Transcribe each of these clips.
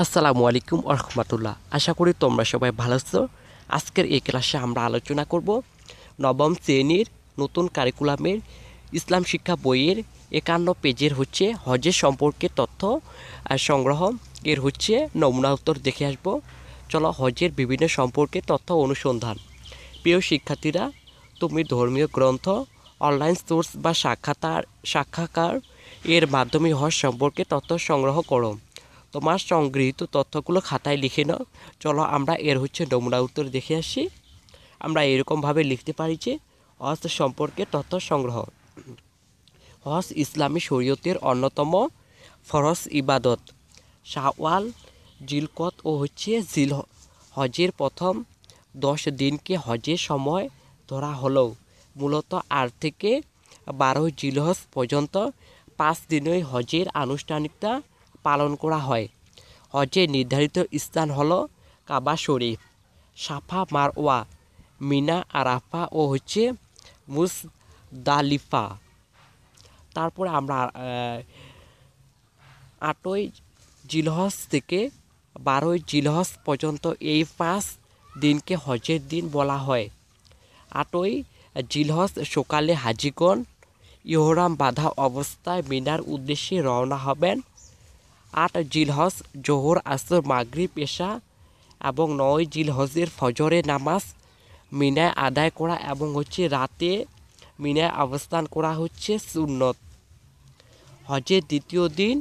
আসসালামু আলাইকুম রহমতুল্লাহ। আশা করি তোমরা সবাই ভালো আছো। আজকের এই ক্লাসে আমরা আলোচনা করব নবম শ্রেণীর নতুন কারিকুলামের ইসলাম শিক্ষা বইয়ের 51 পেজের হজের সম্পর্কে তথ্য আর সংগ্রহ এর নমুনা উত্তর দেখে আসব। চলো হজের বিভিন্ন সম্পর্কে তথ্য অনুসন্ধান। প্রিয় শিক্ষার্থীরা, তুমি ধর্মীয় গ্রন্থ, অনলাইন সোর্স বা সাক্ষাৎকার এর মাধ্যমে হজ সম্পর্কে তথ্য সংগ্রহ করো। তোমার সংগৃহীত তথ্যগুলো খাতায় লিখে নাও। চলো আমরা এর নমুনা উত্তর দেখে আসি। আমরা এরকমভাবে লিখতে পারি যে হজ সম্পর্কে তথ্য সংগ্রহ। হজ ইসলামী শরীয়তের অন্যতম ফরজ ইবাদত। শাওয়াল, জিলকত ও জিল হজের প্রথম 10 দিনকে হজের সময় ধরা হলেও মূলত 8 থেকে 12 জিলহজ পর্যন্ত 5 দিনই হজের আনুষ্ঠানিকতা পালন করা হয়। হজের নির্ধারিত স্থান হলো কাবা শরীফ, সাফা মারওয়া, মিনা, আরাফা ও মুজদালিফা। তারপরে আমরা 8ই জিলহজ থেকে 12ই জিলহজ পর্যন্ত এই 5 দিনকে হজের দিন বলা হয়। 8ই জিলহজ সকালে হাজিগণ ইহরাম বাঁধা অবস্থায় মিনার উদ্দেশ্যে রওনা হবেন। 8 জিলহজ জোহর, আসর, মাগরিব, এশা এবং 9 জিলহজের ফজরের নামাজ মিনায় আদায় করা এবং রাতে মিনায় অবস্থান করা সুন্নত। হজের দ্বিতীয় দিন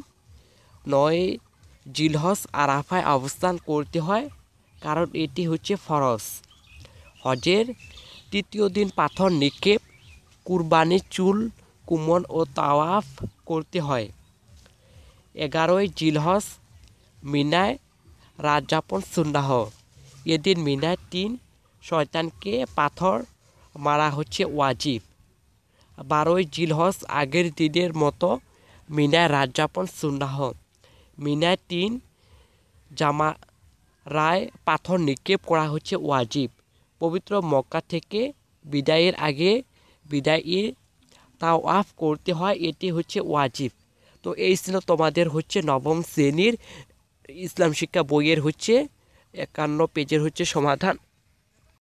9 জিলহজ আরাফায় অবস্থান করতে হয়, কারণ এটি ফরজ। হজের তৃতীয় দিন পাথর নিক্ষেপ, কুরবানির চুল, কুমন ও তাওয়াফ করতে হয়। 11ই জিলহজ মিনায় রাত যাপন সুন্নাহ। এদিন মিনায় 3 শয়তানকে পাথর মারা ওয়াজিব। 12ই জিলহজ আগের দিনের মতো মিনায় রাত যাপন সুন্নাহ। মিনায় 3 জামারায় পাথর নিক্ষেপ করা ওয়াজিব। পবিত্র মক্কা থেকে বিদায়ের আগে বিদায়ী তাওয়াফ করতে হয়, এটি ওয়াজিব। তো এই ছিল তোমাদের নবম শ্রেণীর ইসলাম শিক্ষা বইয়ের 51 পেজের সমাধান।